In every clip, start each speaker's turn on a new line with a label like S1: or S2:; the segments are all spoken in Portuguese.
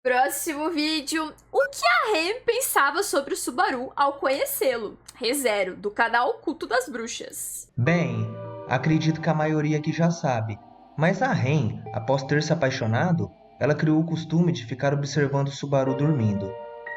S1: Próximo vídeo. O que a Ren pensava sobre o Subaru ao conhecê-lo? ReZero, do canal Culto das Bruxas.
S2: Bem, acredito que a maioria aqui já sabe, mas a Ren, após ter se apaixonado, ela criou o costume de ficar observando o Subaru dormindo.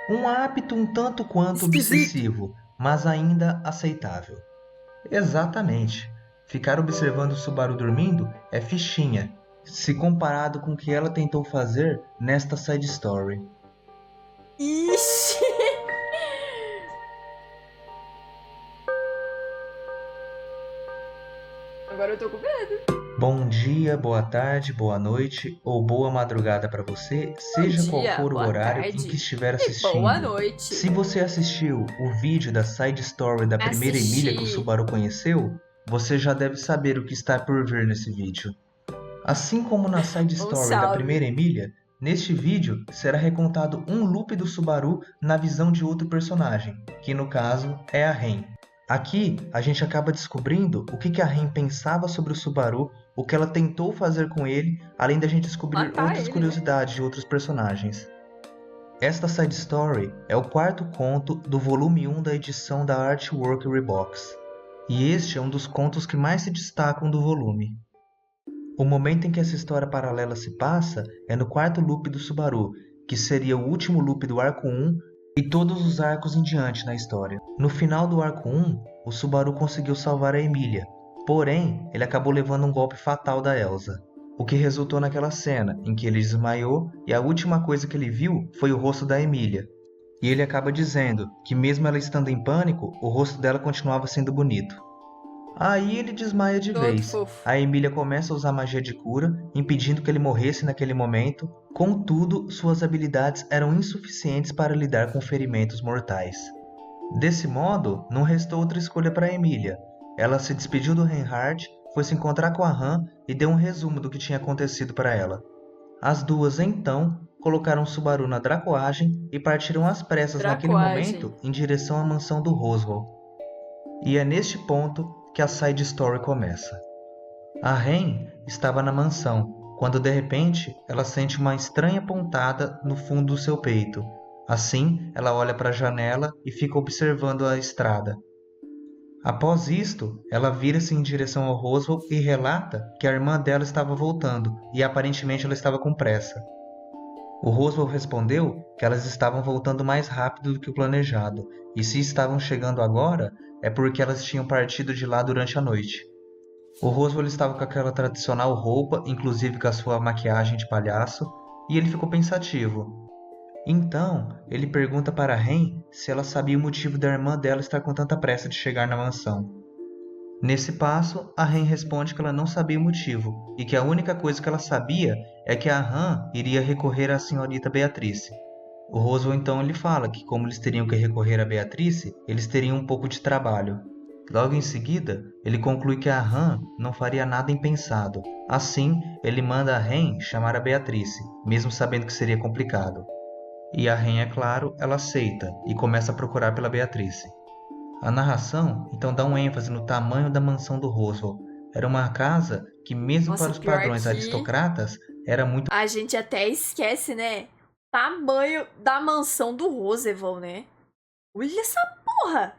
S2: Um hábito um tanto quanto
S1: Esquisito.
S2: obsessivo, mas ainda aceitável. Exatamente. Ficar observando o Subaru dormindo é fichinha, se comparado com o que ela tentou fazer nesta side story.
S1: Ixi. Agora eu tô com medo.
S2: Bom dia, boa tarde, boa noite ou boa madrugada para você, seja qual
S1: dia,
S2: for o
S1: boa
S2: horário em
S1: tarde
S2: que estiver
S1: e
S2: assistindo.
S1: boa noite.
S2: Se você assistiu o vídeo da side story da primeira Emília que o Subaru conheceu, você já deve saber o que está por vir nesse vídeo. Assim como na side story da primeira Emília, neste vídeo será recontado um loop do Subaru na visão de outro personagem, que no caso é a Ren. Aqui a gente acaba descobrindo o que a Ren pensava sobre o Subaru, o que ela tentou fazer com ele, além da gente descobrir outras curiosidades de outros personagens. Esta side story é o quarto conto do volume 1 da edição da Artwork Rebox, e este é um dos contos que mais se destacam do volume. O momento em que essa história paralela se passa é no quarto loop do Subaru, que seria o último loop do arco 1 e todos os arcos em diante na história. No final do arco 1, o Subaru conseguiu salvar a Emília, porém ele acabou levando um golpe fatal da Elsa, o que resultou naquela cena em que ele desmaiou e a última coisa que ele viu foi o rosto da Emília. E ele acaba dizendo que mesmo ela estando em pânico, o rosto dela continuava sendo bonito. Aí ele desmaia de vez. A Emília começa a usar magia de cura, impedindo que ele morresse naquele momento. Contudo, suas habilidades eram insuficientes para lidar com ferimentos mortais. Desse modo, não restou outra escolha para Emília. Ela se despediu do Reinhardt, foi se encontrar com a Han e deu um resumo do que tinha acontecido para ela. As duas, então, colocaram o Subaru na dracoagem e partiram às pressas naquele momento em direção à mansão do Roswell. E é neste ponto que a side story começa. A Ren estava na mansão, quando de repente ela sente uma estranha pontada no fundo do seu peito. Assim, ela olha para a janela e fica observando a estrada. Após isto, ela vira-se em direção ao Roswell e relata que a irmã dela estava voltando e aparentemente ela estava com pressa. O Roswell respondeu que elas estavam voltando mais rápido do que o planejado, e se estavam chegando agora, é porque elas tinham partido de lá durante a noite. O Roswell estava com aquela tradicional roupa, inclusive com a sua maquiagem de palhaço, e ele ficou pensativo. Então, ele pergunta para a Ren se ela sabia o motivo da irmã dela estar com tanta pressa de chegar na mansão. Nesse passo, a Ren responde que ela não sabia o motivo, e que a única coisa que ela sabia é que a Han iria recorrer à senhorita Beatrice. O Roswell então lhe fala que como eles teriam que recorrer a Beatrice, eles teriam um pouco de trabalho. Logo em seguida, ele conclui que a Han não faria nada impensado. Assim, ele manda a Ren chamar a Beatrice, mesmo sabendo que seria complicado. E a Ren, é claro, ela aceita e começa a procurar pela Beatrice. A narração então dá um ênfase no tamanho da mansão do Roswell. Era uma casa que, mesmo para os padrões aristocratas, era muito...
S1: A gente até esquece, né? Tamanho da mansão do Roosevelt, né? Olha essa porra!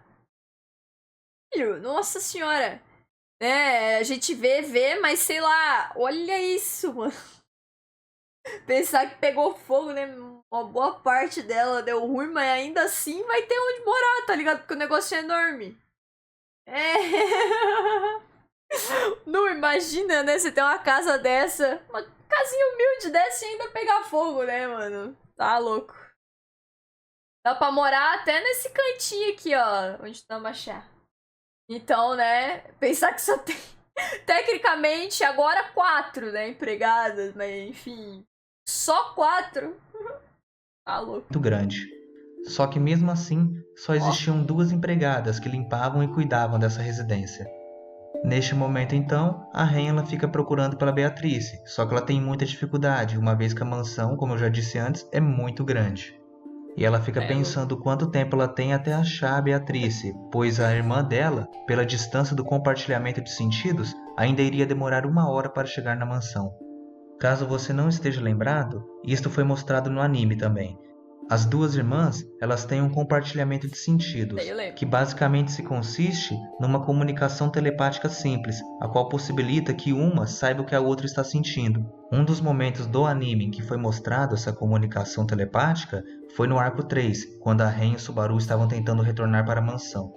S1: Nossa senhora! É, a gente vê, mas sei lá, olha isso, mano. Pensar que pegou fogo, né? Uma boa parte dela deu ruim, mas ainda assim vai ter onde morar, tá ligado? Porque o negócio é enorme. É. Não imagina, né? Você ter uma casa dessa, uma casinha humilde dessa e ainda pegar fogo, né, mano? Tá louco. Dá pra morar até nesse cantinho aqui, ó, onde tá Machá. Então, né, pensar que só tem, tecnicamente, agora 4, né, empregadas, mas enfim, só 4. Tá louco.
S2: Muito grande. Só que mesmo assim, só existiam 2 empregadas que limpavam e cuidavam dessa residência. Neste momento então, a Ren ela fica procurando pela Beatrice, só que ela tem muita dificuldade, uma vez que a mansão, como eu já disse antes, é muito grande. E ela fica pensando quanto tempo ela tem até achar a Beatrice, pois a irmã dela, pela distância do compartilhamento de sentidos, ainda iria demorar 1 hora para chegar na mansão. Caso você não esteja lembrado, isto foi mostrado no anime também. As duas irmãs, elas têm um compartilhamento de sentidos, que basicamente se consiste numa comunicação telepática simples, a qual possibilita que uma saiba o que a outra está sentindo. Um dos momentos do anime em que foi mostrado essa comunicação telepática foi no arco 3, quando a Ren e o Subaru estavam tentando retornar para a mansão.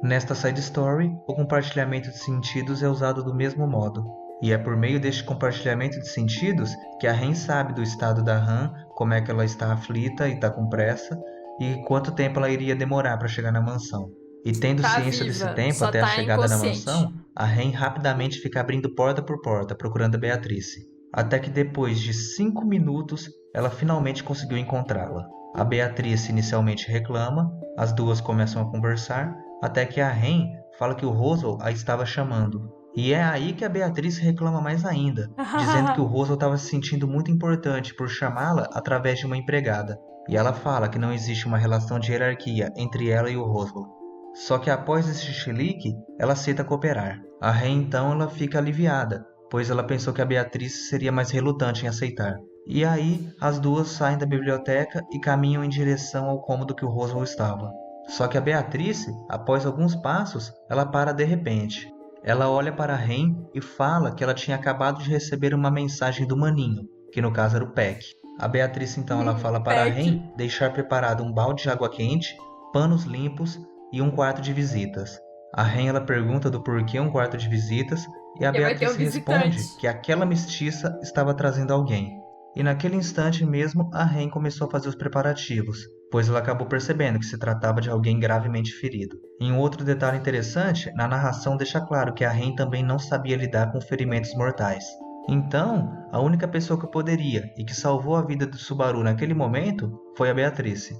S2: Nesta side story, o compartilhamento de sentidos é usado do mesmo modo. E é por meio deste compartilhamento de sentidos que a Ren sabe do estado da Han, como é que ela está aflita e está com pressa, e quanto tempo ela iria demorar para chegar na mansão. E tendo ciência desse tempo até a chegada na mansão, a Ren rapidamente fica abrindo porta por porta, procurando a Beatrice. Até que depois de 5 minutos, ela finalmente conseguiu encontrá-la. A Beatrice inicialmente reclama, as duas começam a conversar, até que a Ren fala que o Roswell a estava chamando. E é aí que a Beatriz reclama mais ainda, dizendo que o Roswell estava se sentindo muito importante por chamá-la através de uma empregada. E ela fala que não existe uma relação de hierarquia entre ela e o Roswell. Só que após esse chilique, ela aceita cooperar. A Ren então ela fica aliviada, pois ela pensou que a Beatriz seria mais relutante em aceitar. E aí as duas saem da biblioteca e caminham em direção ao cômodo que o Roswell estava. Só que a Beatriz, após alguns passos, ela para de repente. Ela olha para a Ren e fala que ela tinha acabado de receber uma mensagem do maninho, que no caso era o Peck. A Beatriz então ela fala para a Ren deixar preparado um balde de água quente, panos limpos e um quarto de visitas. A Ren ela pergunta do porquê um quarto de visitas e a Beatriz responde que aquela mestiça estava trazendo alguém. E naquele instante mesmo a Ren começou a fazer os preparativos, pois ela acabou percebendo que se tratava de alguém gravemente ferido. E um outro detalhe interessante, na narração deixa claro que a Ren também não sabia lidar com ferimentos mortais. Então, a única pessoa que poderia e que salvou a vida do Subaru naquele momento foi a Beatrice.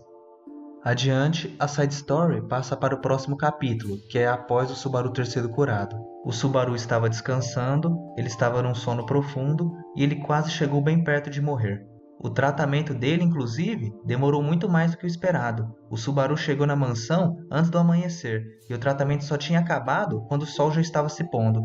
S2: Adiante, a side story passa para o próximo capítulo, que é após o Subaru ter sido curado. O Subaru estava descansando, ele estava num sono profundo e ele quase chegou bem perto de morrer. O tratamento dele, inclusive, demorou muito mais do que o esperado. O Subaru chegou na mansão antes do amanhecer e o tratamento só tinha acabado quando o sol já estava se pondo.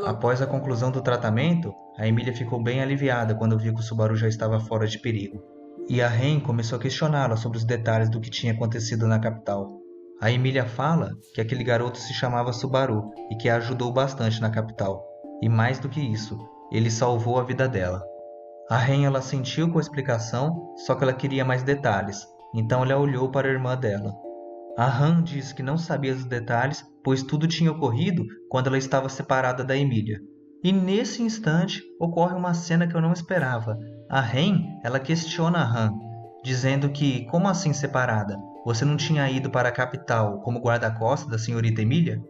S2: Após a conclusão do tratamento, a Emília ficou bem aliviada quando viu que o Subaru já estava fora de perigo. E a Ren começou a questioná-la sobre os detalhes do que tinha acontecido na capital. A Emília fala que aquele garoto se chamava Subaru e que a ajudou bastante na capital. E mais do que isso, ele salvou a vida dela. A Ren ela sentiu com a explicação, só que ela queria mais detalhes, então ela olhou para a irmã dela. A Han disse que não sabia dos detalhes, pois tudo tinha ocorrido quando ela estava separada da Emília. E nesse instante ocorre uma cena que eu não esperava. A Ren ela questiona a Han, dizendo que, como assim separada? Você não tinha ido para a capital como guarda-costas da senhorita Emília?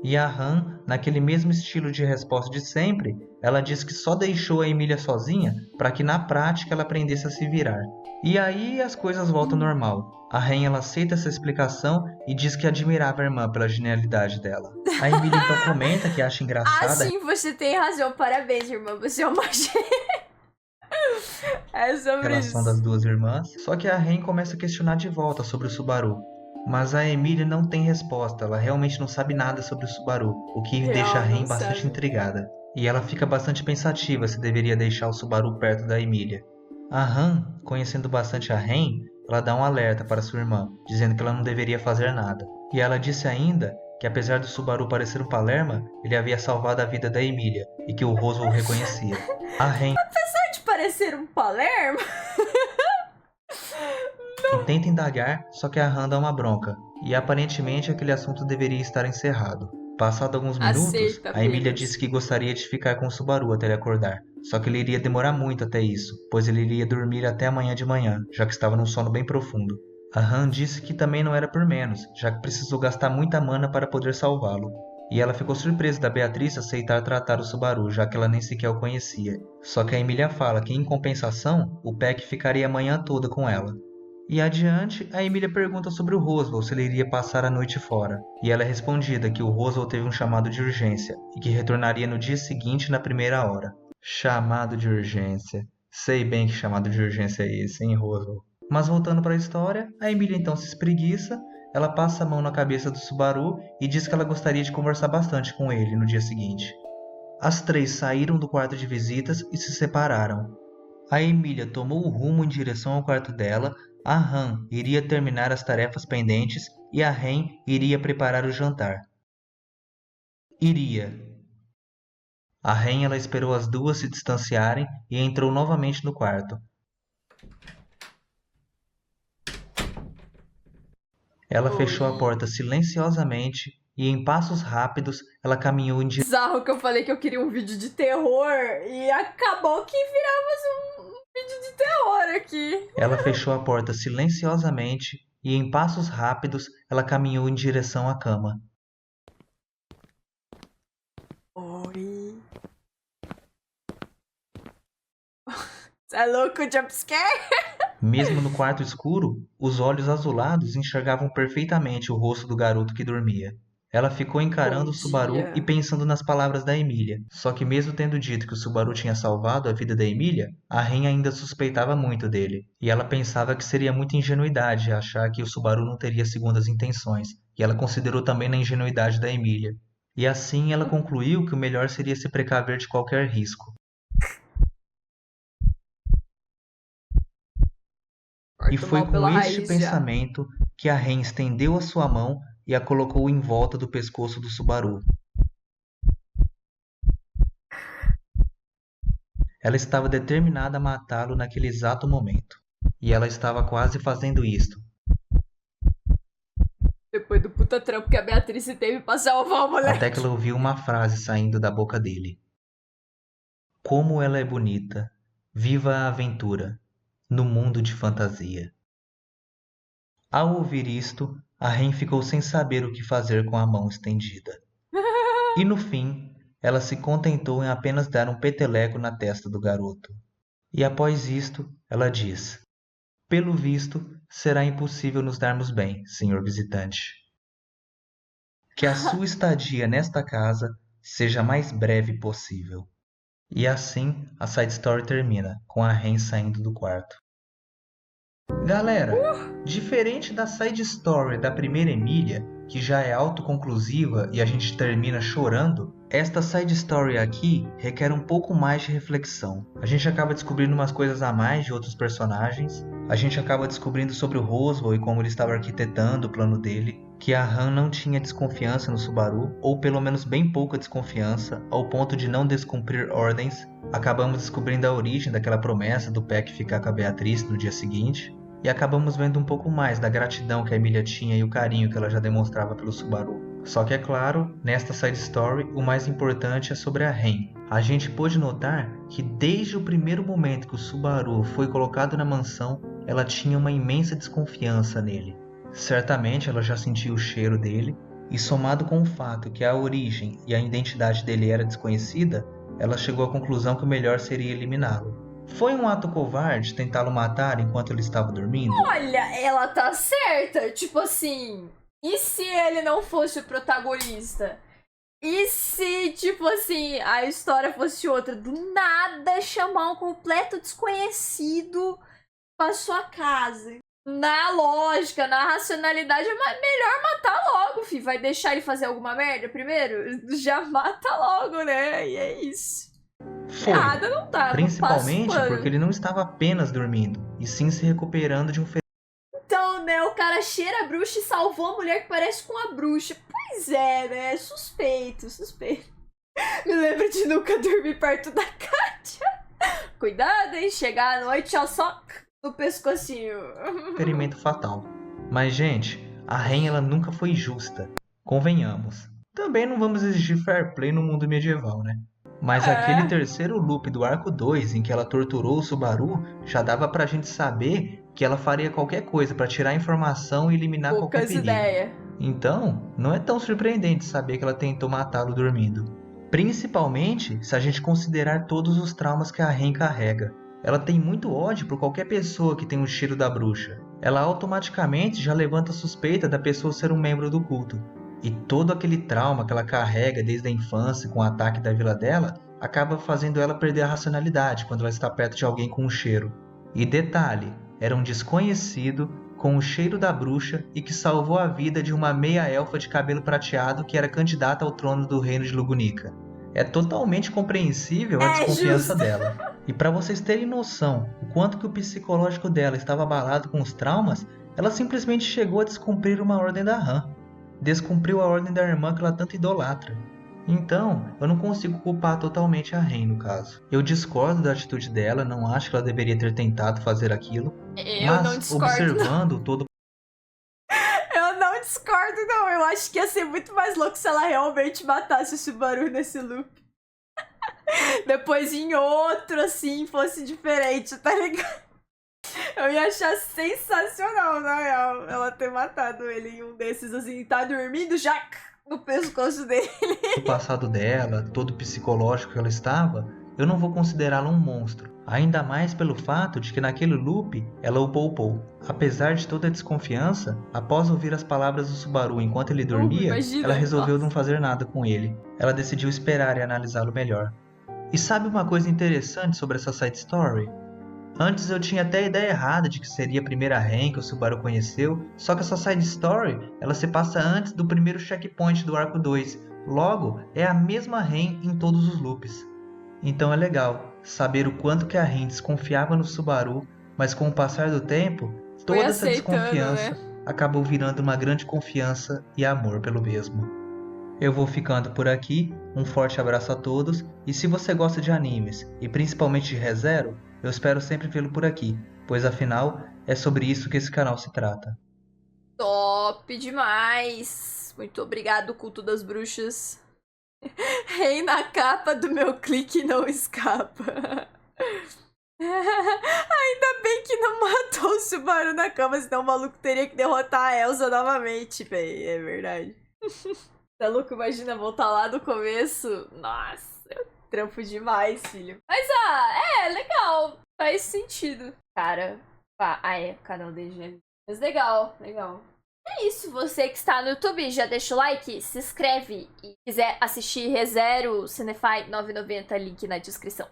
S2: E a Han, naquele mesmo estilo de resposta de sempre, ela diz que só deixou a Emília sozinha para que na prática ela aprendesse a se virar. E aí as coisas voltam ao normal. A Ren ela aceita essa explicação e diz que admirava a irmã pela genialidade dela. A Emília então comenta que acha engraçada...
S1: Sim, você tem razão. Parabéns, irmã. Você é uma é sobre
S2: relação
S1: isso.
S2: das duas irmãs. Só que a Ren começa a questionar de volta sobre o Subaru. Mas a Emília não tem resposta, ela realmente não sabe nada sobre o Subaru, o que deixa a Ren bastante intrigada. E ela fica bastante pensativa se deveria deixar o Subaru perto da Emília. A Han, conhecendo bastante a Ren, ela dá um alerta para sua irmã, dizendo que ela não deveria fazer nada. E ela disse ainda que apesar do Subaru parecer um Palerma, ele havia salvado a vida da Emília e que o Roswell o reconhecia. A Ren...
S1: Apesar de parecer um Palermo...
S2: tenta indagar, só que a Han dá uma bronca, e aparentemente aquele assunto deveria estar encerrado. Passado alguns minutos, a Emília disse que gostaria de ficar com o Subaru até ele acordar, só que ele iria demorar muito até isso, pois ele iria dormir até amanhã de manhã, já que estava num sono bem profundo. A Han disse que também não era por menos, já que precisou gastar muita mana para poder salvá-lo. E ela ficou surpresa da Beatriz aceitar tratar o Subaru, já que ela nem sequer o conhecia. Só que a Emília fala que, em compensação, o Peck ficaria a manhã toda com ela. E adiante, a Emília pergunta sobre o Roswell se ele iria passar a noite fora. E ela é respondida que o Roswell teve um chamado de urgência e que retornaria no dia seguinte na primeira hora. Chamado de urgência. Sei bem que chamado de urgência é esse, hein, Roswell? Mas voltando para a história, a Emília então se espreguiça, ela passa a mão na cabeça do Subaru e diz que ela gostaria de conversar bastante com ele no dia seguinte. As três saíram do quarto de visitas e se separaram. A Emília tomou o rumo em direção ao quarto dela, a Han iria terminar as tarefas pendentes e a Ren iria preparar o jantar. A Ren ela esperou as duas se distanciarem e entrou novamente no quarto. Ela fechou a porta silenciosamente e, em passos rápidos, ela caminhou em direção.
S1: Bizarro que eu falei que eu queria um vídeo de terror e acabou que virava um vídeo de terror aqui.
S2: Ela fechou a porta silenciosamente e, em passos rápidos, ela caminhou em direção à cama.
S1: Oi. Você é louco, jumpscare?
S2: Mesmo no quarto escuro, os olhos azulados enxergavam perfeitamente o rosto do garoto que dormia. Ela ficou encarando o Subaru e pensando nas palavras da Emília. Só que mesmo tendo dito que o Subaru tinha salvado a vida da Emília, a Ren ainda suspeitava muito dele. E ela pensava que seria muita ingenuidade achar que o Subaru não teria segundas intenções. E ela considerou também na ingenuidade da Emília. E assim ela concluiu que o melhor seria se precaver de qualquer risco. E foi com este pensamento que a Ren estendeu a sua mão e a colocou em volta do pescoço do Subaru. Ela estava determinada a matá-lo naquele exato momento. E ela estava quase fazendo isto.
S1: Depois do puta trampo que a Beatriz teve pra salvar o moleque.
S2: Até que ela ouviu uma frase saindo da boca dele. Como ela é bonita. Viva a aventura. No mundo de fantasia. Ao ouvir isto, a Ren ficou sem saber o que fazer com a mão estendida. E no fim, ela se contentou em apenas dar um peteleco na testa do garoto. E após isto, ela diz: pelo visto, será impossível nos darmos bem, senhor visitante. Que a sua estadia nesta casa seja a mais breve possível. E assim, a side story termina, com a Ren saindo do quarto. Galera, diferente da side story da primeira Emília, que já é autoconclusiva e a gente termina chorando, esta side story aqui requer um pouco mais de reflexão. A gente acaba descobrindo umas coisas a mais de outros personagens, a gente acaba descobrindo sobre o Roswell e como ele estava arquitetando o plano dele, que a Han não tinha desconfiança no Subaru, ou pelo menos bem pouca desconfiança, ao ponto de não descumprir ordens. Acabamos descobrindo a origem daquela promessa do Peck ficar com a Beatriz no dia seguinte, e acabamos vendo um pouco mais da gratidão que a Emília tinha e o carinho que ela já demonstrava pelo Subaru. Só que é claro, nesta side story, o mais importante é sobre a Ren. A gente pôde notar que desde o primeiro momento que o Subaru foi colocado na mansão, ela tinha uma imensa desconfiança nele. Certamente ela já sentia o cheiro dele, e somado com o fato que a origem e a identidade dele era desconhecida, ela chegou à conclusão que o melhor seria eliminá-lo. Foi um ato covarde tentá-lo matar enquanto ele estava dormindo?
S1: Olha, ela tá certa. Tipo assim, e se ele não fosse o protagonista? E se, tipo assim, a história fosse outra? Do nada chamar um completo desconhecido pra sua casa. Na lógica, na racionalidade, é melhor matar logo, filho. Vai deixar ele fazer alguma merda primeiro? Já mata logo, né? E é isso.
S2: Foi,
S1: Nada não tá,
S2: principalmente porque ele não estava apenas dormindo, e sim se recuperando de um feriado.
S1: Então, né, o cara cheira a bruxa e salvou a mulher que parece com a bruxa. Pois é, né, suspeito. Me lembro de nunca dormir perto da Kátia. Cuidado, hein, chegar à noite, ó, só no pescocinho.
S2: Experimento fatal. Mas, gente, a Ren ela nunca foi justa. Convenhamos. Também não vamos exigir fair play no mundo medieval, né? Mas aquele terceiro loop do arco 2, em que ela torturou o Subaru, já dava pra gente saber que ela faria qualquer coisa pra tirar a informação e eliminar qualquer perigo. Então, não é tão surpreendente saber que ela tentou matá-lo dormindo. Principalmente se a gente considerar todos os traumas que a Ren carrega. Ela tem muito ódio por qualquer pessoa que tem o cheiro da bruxa. Ela automaticamente já levanta a suspeita da pessoa ser um membro do culto. E todo aquele trauma que ela carrega desde a infância com o ataque da vila dela acaba fazendo ela perder a racionalidade quando ela está perto de alguém com um cheiro. E detalhe, era um desconhecido com o cheiro da bruxa e que salvou a vida de uma meia-elfa de cabelo prateado que era candidata ao trono do reino de Lugunica. É totalmente compreensível a desconfiança dela. E para vocês terem noção o quanto que o psicológico dela estava abalado com os traumas, ela simplesmente chegou a descumprir uma ordem da Han. Descumpriu a ordem da irmã que ela tanto idolatra. Então, eu não consigo culpar totalmente a Rey no caso. Eu discordo da atitude dela, não acho que ela deveria ter tentado fazer aquilo.
S1: Eu não discordo,
S2: observando todo...
S1: Eu não discordo, não. Eu acho que ia ser muito mais louco se ela realmente matasse o Subaru nesse loop. Depois em outro, assim, fosse diferente, tá ligado? Eu ia achar sensacional, na real, ela ter matado ele em um desses, assim, tá dormindo já no pescoço dele.
S2: O passado dela, todo o psicológico que ela estava, eu não vou considerá-la um monstro. Ainda mais pelo fato de que naquele loop ela o poupou. Apesar de toda a desconfiança, após ouvir as palavras do Subaru enquanto ele dormia, ela resolveu não fazer nada com ele. Ela decidiu esperar e analisá-lo melhor. E sabe uma coisa interessante sobre essa side story? Antes eu tinha até a ideia errada de que seria a primeira Ren que o Subaru conheceu, só que essa side story ela se passa antes do primeiro checkpoint do arco 2, logo é a mesma Ren em todos os loops. Então é legal saber o quanto que a Ren desconfiava no Subaru, mas com o passar do tempo, toda essa desconfiança acabou virando uma grande confiança e amor pelo mesmo. Eu vou ficando por aqui, um forte abraço a todos, e se você gosta de animes, e principalmente de Re:Zero, eu espero sempre vê-lo por aqui, pois afinal, é sobre isso que esse canal se trata.
S1: Top demais! Muito obrigado, Culto das Bruxas. Rei na capa do meu clique não escapa. Ainda bem que não matou o Subaru na cama, senão o maluco teria que derrotar a Elsa novamente, véi. É verdade. Tá louco? Imagina voltar lá do começo. Nossa, eu trampo demais, filho. Mas, legal. Faz sentido. Cara, é, canal dele. Mas legal, legal. É isso, você que está no YouTube, já deixa o like, se inscreve e quiser assistir Re:Zero, Cinefy 9,90, link na descrição.